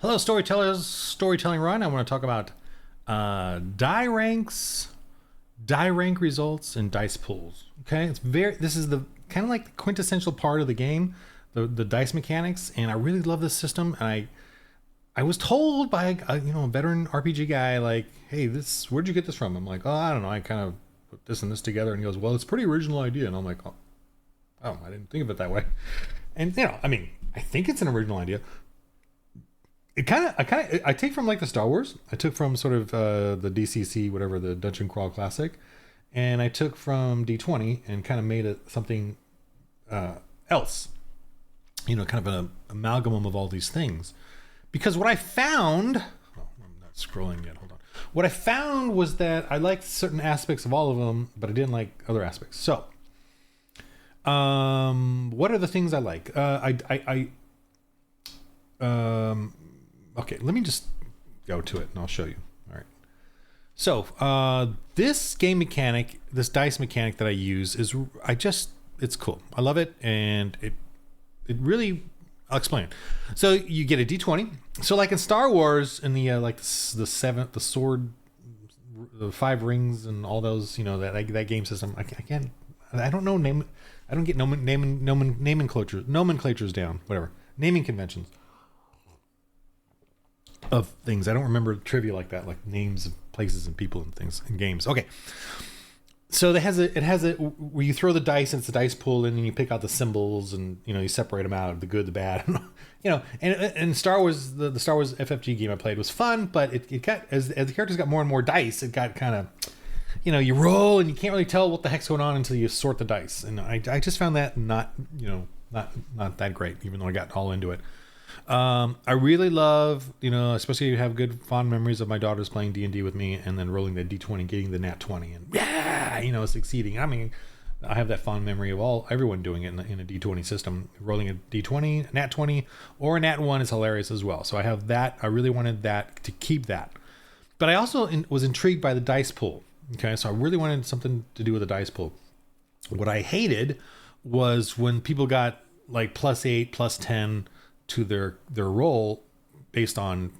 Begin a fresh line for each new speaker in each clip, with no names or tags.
Hello, storytellers. Storytelling Run. I want to talk about die ranks, die rank results, and dice pools. Okay, it's very. This is the kind of like the quintessential part of the game, the dice mechanics, and I really love this system. And I was told by a veteran RPG guy, like, hey, where'd you get this from? I'm like, oh, I don't know. I kind of put this and this together, and he goes, well, it's a pretty original idea, and I'm like, oh, I didn't think of it that way. And I think it's an original idea. I take from like the Star Wars. I took from sort of the DCC, whatever, the Dungeon Crawl Classic, and I took from D20 and kind of made it something else. Kind of an amalgam of all these things. Because what I found, I'm not scrolling yet. Hold on. What I found was that I liked certain aspects of all of them, but I didn't like other aspects. So, what are the things I like? Okay, let me just go to it and I'll show you. All right. So, this game mechanic, this dice mechanic that I use it's cool. I love it, and it really, I'll explain. So you get a D20. So like in Star Wars, in the the sword, the five rings, and all those, that game system. I don't know name. I don't get nomenclatures down. Whatever, naming conventions of things. I don't remember trivia like that, like names of places and people and things in games. Okay. So it has a where you throw the dice, and it's a dice pool, and then you pick out the symbols, and you separate them out, the good, the bad, and Star Wars, the Star Wars FFG game I played was fun, but it got, as the characters got more and more dice, it got kind of, you roll and you can't really tell what the heck's going on until you sort the dice, and I just found that not that great, even though I got all into it. I really love, especially you have good fond memories of my daughters playing D&D with me, and then rolling the D20, getting the nat 20, and succeeding. I mean, I have that fond memory of everyone doing it in a D20 system. Rolling a D20, a nat 20, or a nat 1 is hilarious as well. So I have that. I really wanted that to keep that, but I also was intrigued by the dice pool. Okay, so I really wanted something to do with the dice pool. What I hated was when people got like +8, +10 to their roll based on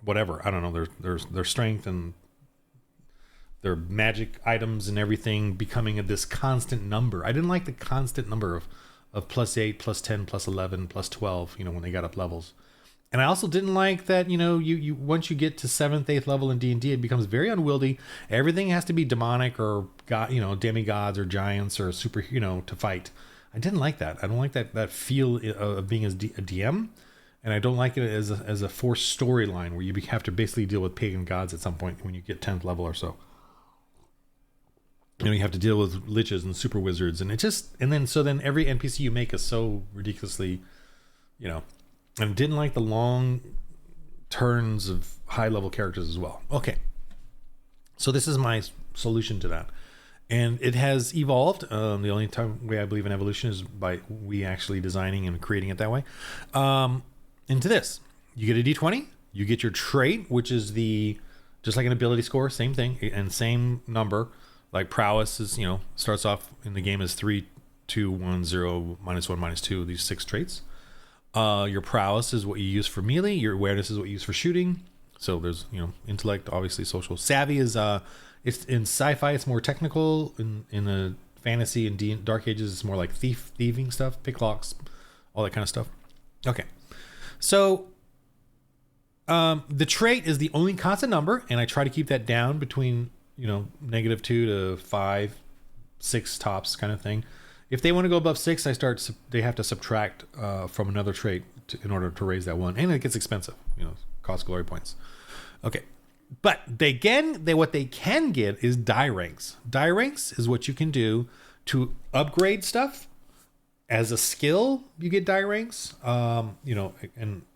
whatever, I don't know, their strength and their magic items and everything becoming this constant number. I didn't like the constant number of +8, +10, +11, +12, when they got up levels. And I also didn't like that, you once you get to 7th, 8th level in D&D, it becomes very unwieldy. Everything has to be demonic or god, demigods or giants or super, to fight. I didn't like that. I don't like that feel of being a DM, and I don't like it as a forced storyline where you have to basically deal with pagan gods at some point when you get 10th level or so. You have to deal with liches and super wizards, and then every NPC you make is so ridiculously, and didn't like the long turns of high level characters as well. Okay, so this is my solution to that. And it has evolved. The only way I believe in evolution is by we actually designing and creating it that way. Into this, you get a D20, you get your trait, which is just like an ability score, same thing, and same number. Like prowess is, starts off in the game as 3, 2, 1, 0, -1, -2, these 6 traits. Your prowess is what you use for melee. Your awareness is what you use for shooting. So there's, intellect, obviously social. Savvy is, it's in sci-fi, it's more technical. In the fantasy and Dark Ages, it's more like thieving stuff, pick locks, all that kind of stuff. Okay. So, the trait is the only constant number, and I try to keep that down between, -2 to 5, 6 tops kind of thing. If they want to go above 6, they have to subtract from another trait in order to raise that one, and it gets expensive, cost glory points. Okay. But what they can get is die ranks. Die ranks is what you can do to upgrade stuff. As a skill, you get die ranks, and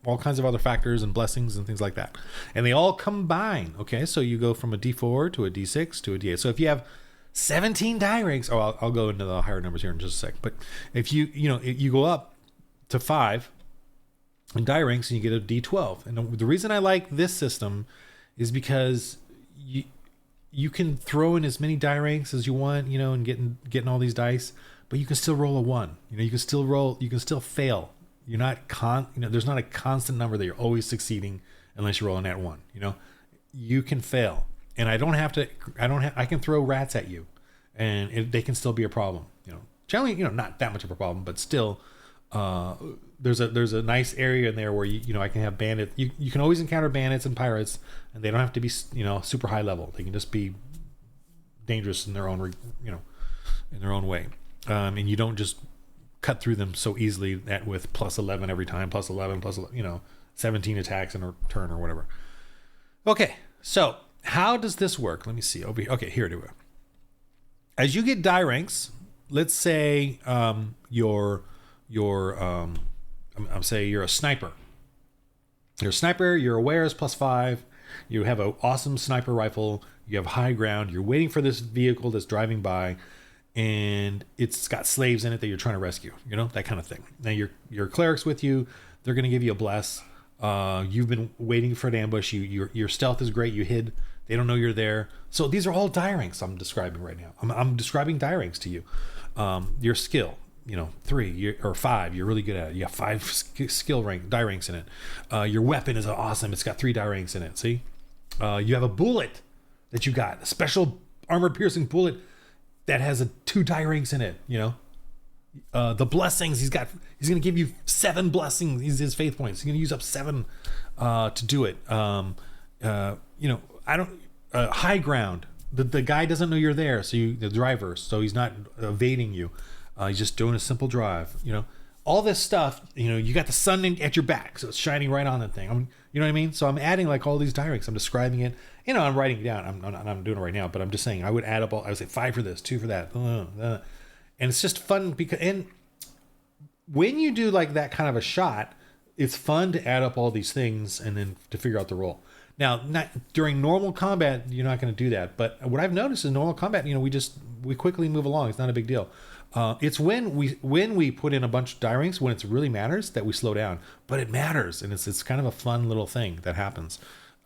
all kinds of other factors and blessings and things like that. And they all combine. Okay, so you go from a D4 to a D6 to a D8. So if you have 17 die ranks, I'll go into the higher numbers here in just a sec. But if you go up to 5 in die ranks, and you get a D12. And the reason I like this system is because you can throw in as many die ranks as you want, and getting all these dice, but you can still roll a 1. You can still fail there's not a constant number that you're always succeeding unless you roll a nat 1. You can fail, and I can throw rats at you, and they can still be a problem. Generally, not that much of a problem, but still, there's a nice area in there where I can have bandits. You can always encounter bandits and pirates, and they don't have to be super high level. They can just be dangerous in their own in their own way, and you don't just cut through them so easily with plus 11 every time, plus 11 plus 17 attacks in a turn or whatever. Okay, so how does this work? Let me see over here. Okay, here it is. As you get die ranks, let's say you're a sniper. You're a sniper. Your aware is +5. You have an awesome sniper rifle. You have high ground. You're waiting for this vehicle that's driving by, and it's got slaves in it that you're trying to rescue. That kind of thing. Now your cleric's with you. They're going to give you a bless. You've been waiting for an ambush. Your stealth is great. You hid. They don't know you're there. So these are all die ranks I'm describing right now. I'm describing die ranks to you. Your skill, 3 or 5, you're really good at it. You have 5 skill die ranks in it. Your weapon is awesome. It's got 3 die ranks in it. See, you have a bullet that you got, a special armor piercing bullet that has 2 die ranks in it. The blessings he's going to give you 7 blessings. His faith points. He's going to use up 7 to do it. High ground. The guy doesn't know you're there, the driver, so he's not evading you. He's just doing a simple drive. All this stuff. You got the sun at your back, so it's shining right on that thing. You know what I mean? So I'm adding like all these die ranks. I'm describing it. I'm writing it down. I'm doing it right now, but I'm just saying I would add up I would say 5 for this, 2 for that, and it's just fun and when you do like that kind of a shot, it's fun to add up all these things and then to figure out the roll. Now, not during normal combat, you're not going to do that. But what I've noticed in normal combat, we quickly move along. It's not a big deal. It's when we put in a bunch of die ranks, when it really matters, that we slow down. But it matters, and it's kind of a fun little thing that happens.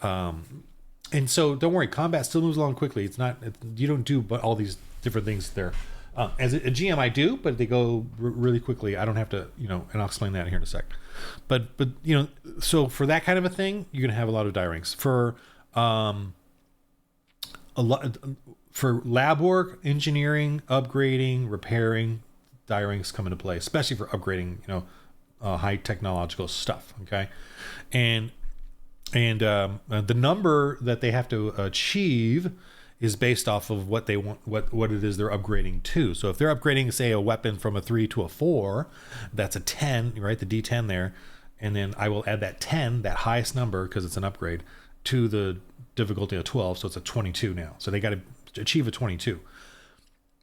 And so don't worry, combat still moves along quickly. You don't do all these different things there. As a GM, I do, but they go really quickly. I don't have to, and I'll explain that here in a sec. But so for that kind of a thing, you're gonna have a lot of die ranks for for lab work, engineering, upgrading, repairing. Die ranks come into play, especially for upgrading, high technological stuff. Okay, and the number that they have to achieve is based off of what they want, what it is they're upgrading to. So if they're upgrading, say, a weapon from a 3 to a 4, that's a 10, right? The D10 there. And then I will add that 10, that highest number, because it's an upgrade, to the difficulty of 12. So it's a 22 now. So they got to achieve a 22,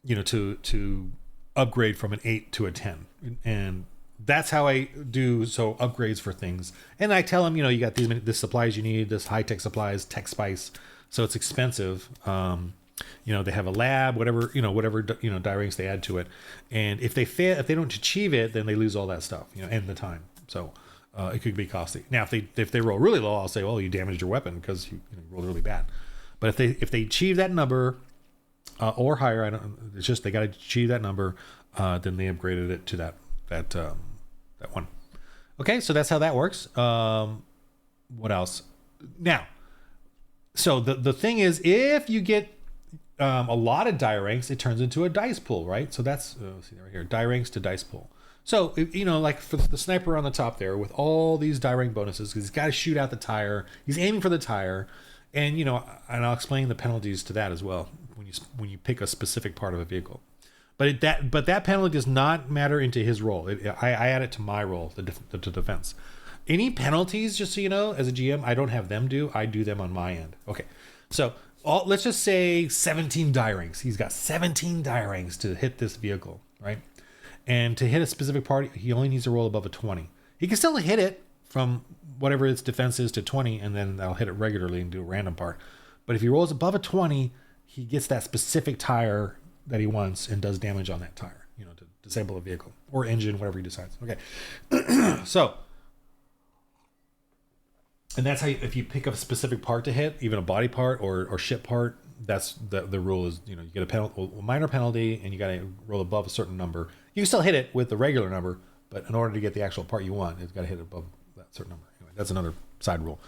to upgrade from an 8 to a 10. And that's how I do upgrades for things. And I tell them, you got this supplies you need, this high tech supplies, tech spice. So it's expensive. They have a lab, whatever die ranks they add to it. And if they fail, if they don't achieve it, then they lose all that stuff, and the time. So it could be costly. Now, if they roll really low, I'll say, well, you damaged your weapon because you rolled really bad. But if they achieve that number or higher, it's just they got to achieve that number. Then they upgraded it to that one. Okay, so that's how that works. What else? Now. So the thing is, if you get a lot of die ranks, it turns into a dice pool, right? So that's see right here, die ranks to dice pool. So like for the sniper on the top there, with all these die rank bonuses, he's got to shoot out the tire. He's aiming for the tire, and and I'll explain the penalties to that as well when you pick a specific part of a vehicle. But that penalty does not matter into his roll. I add it to my roll, the defense. Any penalties, just so you know, as a GM, I don't have them do. I do them on my end. Okay, so let's just say 17 die ranks. He's got 17 die ranks to hit this vehicle, right? And to hit a specific part, he only needs to roll above a 20. He can still hit it from whatever its defense is to 20, and then I'll hit it regularly and do a random part. But if he rolls above a 20, he gets that specific tire that he wants and does damage on that tire, to disable a vehicle or engine, whatever he decides. Okay, so... And that's how if you pick a specific part to hit, even a body part or ship part, that's the rule is, you get a minor penalty, and you got to roll above a certain number. You can still hit it with the regular number, but in order to get the actual part you want, it's got to hit above that certain number. Anyway, that's another side rule.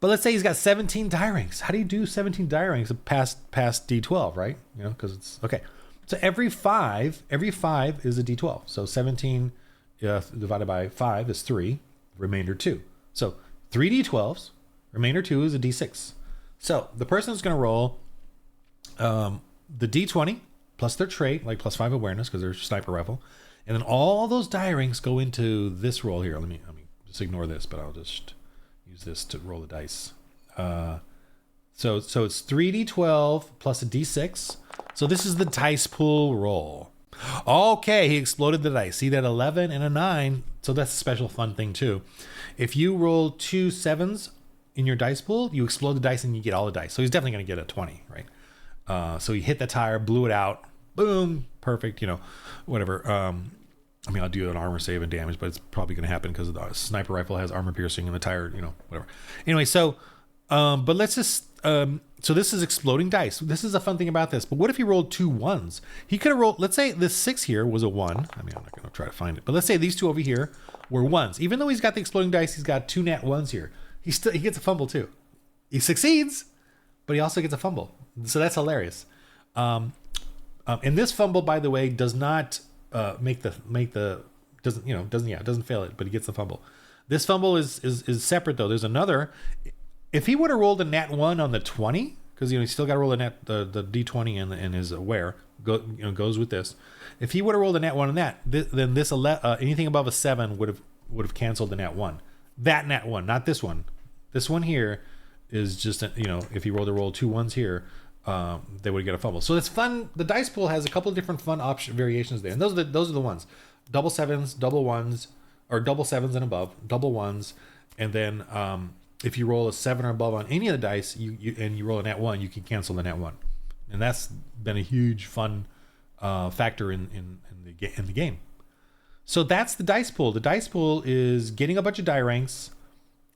But let's say he's got 17 die ranks. How do you do 17 die ranks past D12, right? Because it's okay. So every five is a D12. So 17 divided by 5 is 3, remainder 2. So 3 D12s, remainder 2 is a D6. So the person is going to roll the D20 plus their trait, like plus 5 awareness because they're sniper rifle. And then all those die ranks go into this roll here. Let me just ignore this, but I'll just use this to roll the dice. So it's 3d12 plus a d6. So this is the dice pool roll. Okay, he exploded the dice. See that 11 and a 9. So that's a special fun thing too. If you roll 2 7s in your dice pool, you explode the dice and you get all the dice. So he's definitely going to get a 20, right? So he hit the tire, blew it out, boom, perfect. Whatever. I'll do an armor save and damage, but it's probably going to happen because the sniper rifle has armor piercing and the tire, whatever. Anyway, so, but let's just, so this is exploding dice. This is a fun thing about this. But what if he rolled 2 1s? He could have rolled, let's say this 6 here was a 1. I'm not going to try to find it, but let's say these 2 over here were 1s. Even though he's got the exploding dice, he's got 2 nat 1s here. He gets a fumble too. He succeeds, but he also gets a fumble. So that's hilarious. And this fumble, by the way, does not doesn't fail it, but he gets the fumble. This fumble is separate though. There's another. If he would have rolled a nat 1 on the 20, because he still got to roll the d20 and his aware goes with this. If he would have rolled a nat 1 on that, then this anything above a 7 would have canceled the nat 1. That nat 1, not this one. This one here is just if he rolled 2 1s here, they would get a fumble. So it's fun. The dice pool has a couple of different fun option variations there, and those are the ones: double 7s, double 1s, or double 7s and above, double 1s, and then if you roll a 7 or above on any of the dice, you roll a nat 1, you can cancel the nat 1, and that's been a huge fun factor in the game. So that's the dice pool. The dice pool is getting a bunch of die ranks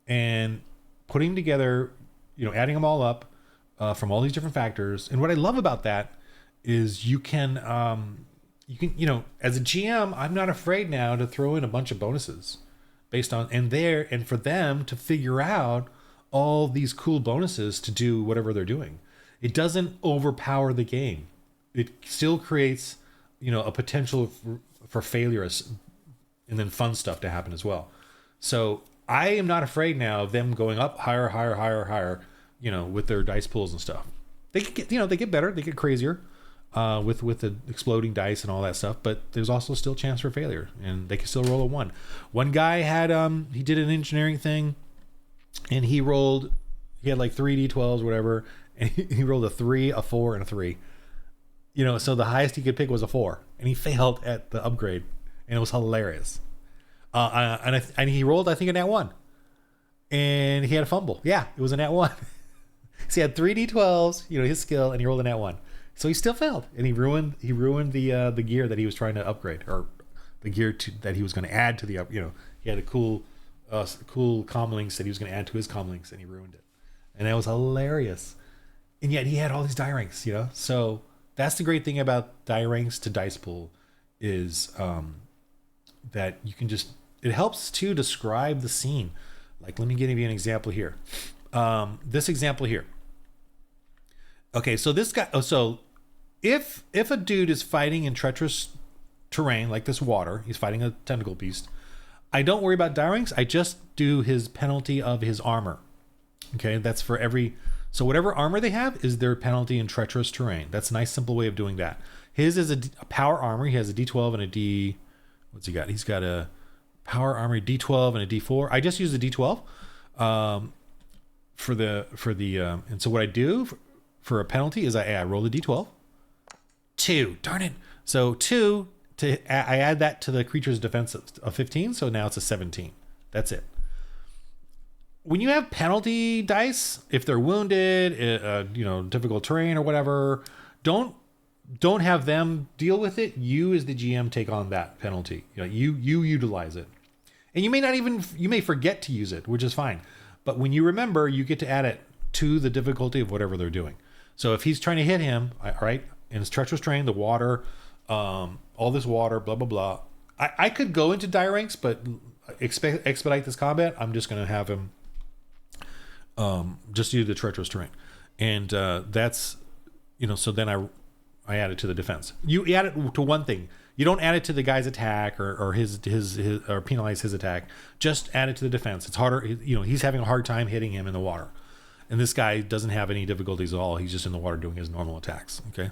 and putting together, adding them all up from all these different factors. And what I love about that is you can as a GM, I'm not afraid now to throw in a bunch of bonuses based on and for them to figure out all these cool bonuses to do whatever they're doing. It doesn't overpower the game. It still creates, a potential for failures and then fun stuff to happen as well. So I am not afraid now of them going up higher, with their dice pools and stuff. They get, they get better, they get crazier with the exploding dice and all that stuff, but there's also still chance for failure, and they can still roll a 1. One guy had he did an engineering thing, and he had like 3 d12s, whatever, and he rolled a 3, a 4, and a 3. So the highest he could pick was a 4, and he failed at the upgrade, and it was hilarious. And he rolled, I think, a nat 1, and he had a fumble. Yeah, it was a nat 1. So he had 3 d12s, his skill, and he rolled a nat 1. So he still failed, and he ruined the gear that he was trying to upgrade, or the gear that he was going to add to the up. He had a cool comm links that he was going to add to his comm links, and he ruined it. And that was hilarious. And yet he had all these die ranks, So that's the great thing about die ranks to dice pool is that you can it helps to describe the scene. Like, let me give you an example here. This example here. Okay, so this guy. So if a dude is fighting in treacherous terrain like this water, he's fighting a tentacle beast. I don't worry about die ranks. I just do his penalty of his armor. Okay, that's for every. So whatever armor they have is their penalty in treacherous terrain. That's a nice simple way of doing that. His is a power armor. He has a D12 and a D. What's he got? He's got a power armor D12 and a D4. I just use the D12 for the and so what I do for a penalty is I roll the D12. 2. Darn it. So 2 I add that to the creature's defense of 15. So now it's a 17. That's it. When you have penalty dice, if they're wounded, difficult terrain or whatever, don't have them deal with it. You as the GM take on that penalty. You utilize it. And you may forget to use it, which is fine. But when you remember, you get to add it to the difficulty of whatever they're doing. So if he's trying to hit him, all right, in his treacherous terrain, the water, all this water, blah, blah, blah, I could go into die ranks, but expedite this combat. I'm just going to have him just do the treacherous terrain. And that's, so then I add it to the defense. You add it to one thing. You don't add it to the guy's attack or his or penalize his attack. Just add it to the defense. It's harder. He's having a hard time hitting him in the water. And this guy doesn't have any difficulties at all. He's just in the water doing his normal attacks, okay,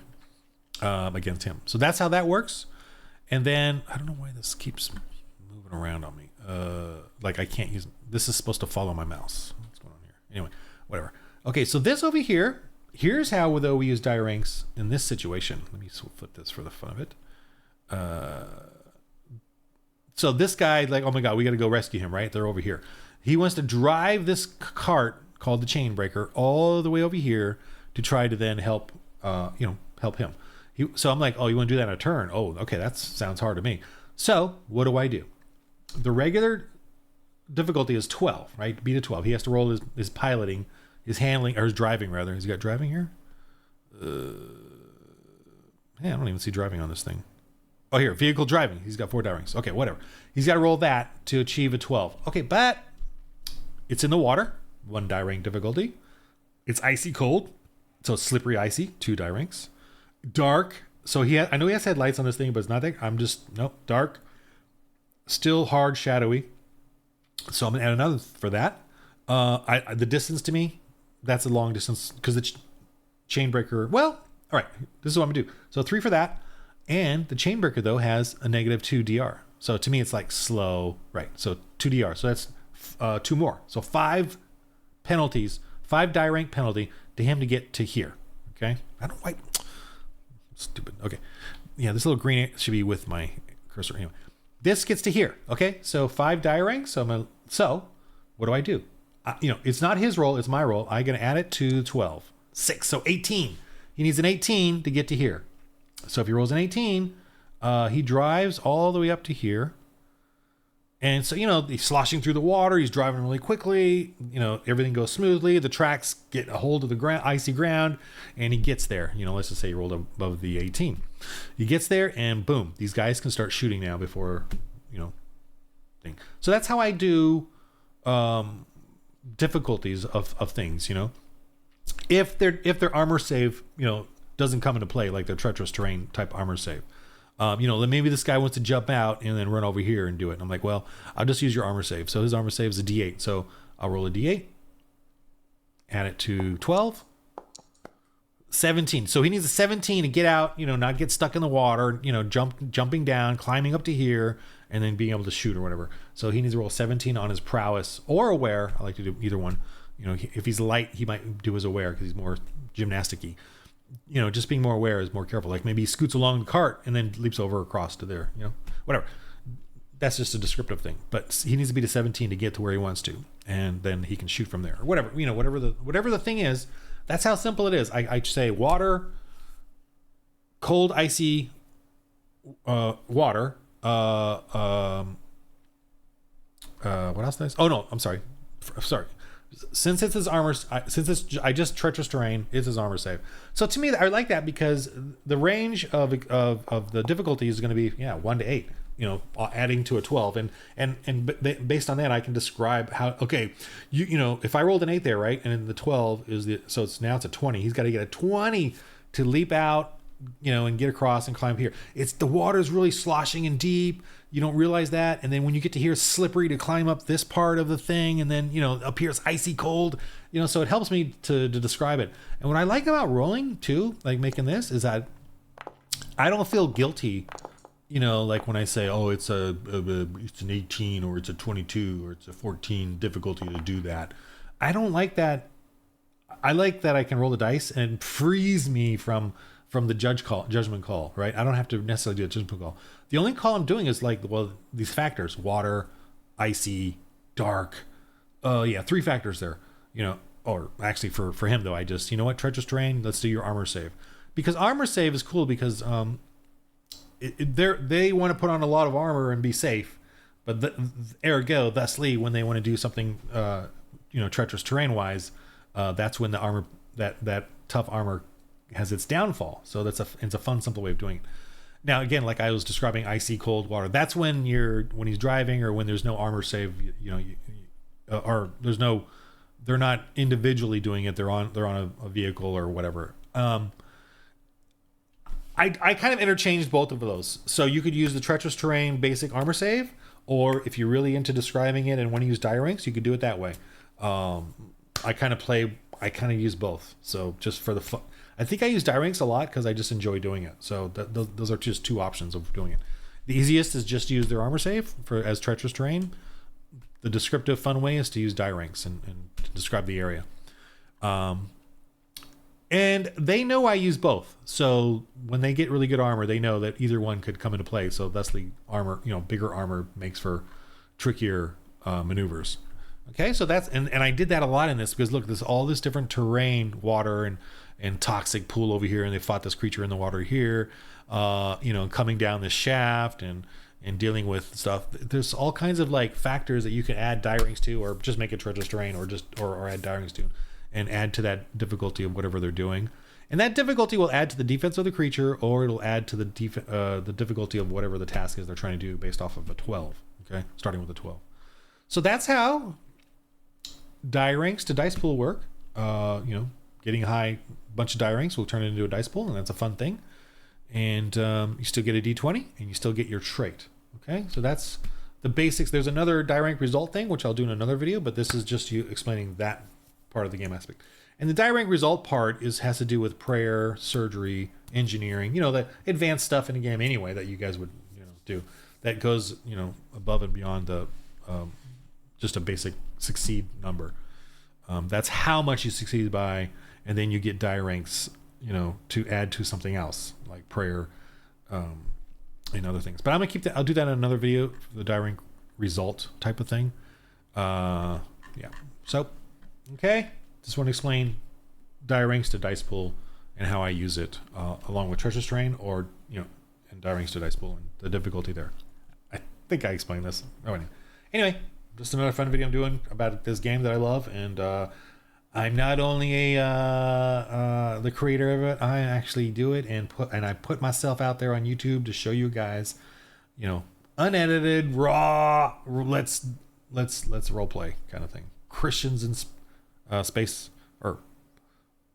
against him. So that's how that works. And then, I don't know why this keeps moving around on me. Like I can't use, this is supposed to follow my mouse. What's going on here? Anyway, whatever. Okay, so this over here, here's how, though, we use die ranks in this situation. Let me flip this for the fun of it. So this guy, like, oh my God, we got to go rescue him, right? They're over here. He wants to drive this cart called the chain breaker all the way over here to try to then help help him. So I'm like, oh, you want to do that in a turn? Oh, okay, that sounds hard to me. So what do? The regular difficulty is 12, right? Beat a 12. He has to roll his piloting, his handling, or his driving rather. Has he got driving here? I don't even see driving on this thing. Oh, here, vehicle driving. He's got 4 die ranks. Okay, whatever. He's got to roll that to achieve a 12. Okay, but it's in the water. 1 die rank difficulty. It's icy cold, so it's slippery icy. 2 die ranks. Dark. So I know he has headlights on this thing, but it's not that. Nope. Dark. Still hard, shadowy. So I'm gonna add another for that. The distance to me, that's a long distance because the chain breaker. Well, all right. This is what I'm gonna do. So 3 for that, and the chain breaker though has a -2 DR. So to me, it's like slow, right? So 2 DR. So that's 2 more. So 5 penalties, 5 die rank penalty to him to get to here. Okay. I don't like. Stupid. Okay. Yeah, this little green should be with my cursor. Anyway, this gets to here. Okay. So 5 die ranks. So what do? It's not his roll. It's my roll. I'm going to add it to 12. 6. So 18. He needs an 18 to get to here. So if he rolls an 18, he drives all the way up to here. And so, he's sloshing through the water. He's driving really quickly. Everything goes smoothly. The tracks get a hold of the icy ground, and he gets there. Let's just say he rolled above the 18. He gets there, and boom, these guys can start shooting now before, thing. So that's how I do difficulties of things. If their armor save, doesn't come into play, like their treacherous terrain type armor save. Then maybe this guy wants to jump out and then run over here and do it. And I'm like, well, I'll just use your armor save. So his armor save is a D8. So I'll roll a D8, add it to 12, 17. So he needs a 17 to get out, not get stuck in the water, jumping down, climbing up to here, and then being able to shoot or whatever. So he needs to roll 17 on his prowess or aware. I like to do either one. If he's light, he might do his aware because he's more gymnastic-y. Just being more aware is more careful. Like maybe he scoots along the cart and then leaps over across to there, whatever. That's just a descriptive thing, but he needs to be to 17 to get to where he wants to. And then he can shoot from there or whatever, whatever the thing is, that's how simple it is. I say water, cold, icy, water, what else did I say? Oh no, I'm sorry. Since it's his armor, I just treacherous terrain is his armor save. So to me, I like that because the range of the difficulty is going to be 1 to 8. Adding to a 12, and based on that, I can describe how. Okay, if I rolled an 8 there, right, and then the 12 is so it's a 20. He's got to get a 20 to leap out, and get across and climb here. It's the water's really sloshing and deep. You don't realize that. And then when you get to here, it's slippery to climb up this part of the thing. And then, up here it's icy cold, so it helps me to describe it. And what I like about rolling too, like making this, is that I don't feel guilty, like when I say, oh, it's it's an 18 or it's a 22 or it's a 14 difficulty to do that. I don't like that. I like that I can roll the dice and it frees me from the judgment call, right? I don't have to necessarily do a judgment call. The only call I'm doing is these factors: water, icy, dark. 3 factors there. Or actually for him though, I just, treacherous terrain. Let's do your armor save, because armor save is cool because they want to put on a lot of armor and be safe, but ergo, thusly, when they want to do something, treacherous terrain wise, that's when the armor that tough armor has its downfall. So it's a fun, simple way of doing it. Now again, like I was describing icy cold water, that's when he's driving or when there's no armor save, or there's no, they're not individually doing it, they're on a vehicle or whatever. I kind of interchanged both of those. So you could use the treacherous terrain basic armor save, or if you're really into describing it and want to use die ranks, you could do it that way. I kind of use both. So just for the fun, I think I use die ranks a lot because I just enjoy doing it. So those are just two options of doing it. The easiest is just to use their armor save as treacherous terrain. The descriptive fun way is to use die ranks and to describe the area. And they know I use both. So when they get really good armor, they know that either one could come into play. So thusly armor, bigger armor makes for trickier maneuvers. Okay, so that's, and I did that a lot in this because look, there's all this different terrain, water and toxic pool over here, and they fought this creature in the water here, coming down this shaft and dealing with stuff. There's all kinds of like factors that you can add die ranks to, or just make it treacherous terrain, or add die ranks to, and add to that difficulty of whatever they're doing. And that difficulty will add to the defense of the creature, or it'll add to the difficulty of whatever the task is they're trying to do based off of a 12. Okay, starting with a 12. So that's how die ranks to dice pool work. Getting a high bunch of die ranks will turn it into a dice pool, and that's a fun thing. And you still get a d20, and you still get your trait. Okay, so that's the basics. There's another die rank result thing, which I'll do in another video, but this is just you explaining that part of the game aspect. And the die rank result part has to do with prayer, surgery, engineering, the advanced stuff in the game anyway that you guys would do. That goes above and beyond the just a basic succeed number. That's how much you succeed by, and then you get die ranks to add to something else like prayer and other things. But I'm gonna keep that. I'll do that in another video, the die rank result type of thing. Yeah. So okay, just want to explain die ranks to dice pool and how I use it along with treacherous terrain, or and die ranks to dice pool and the difficulty there. I think I explained this. Anyway, just another fun video I'm doing about this game that I love, and I'm not only the creator of it, I actually do it and I put myself out there on YouTube to show you guys, unedited, raw, let's role play kind of thing. Christians in space, or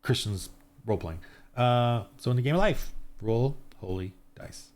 Christians role playing. So in the game of life, roll holy dice.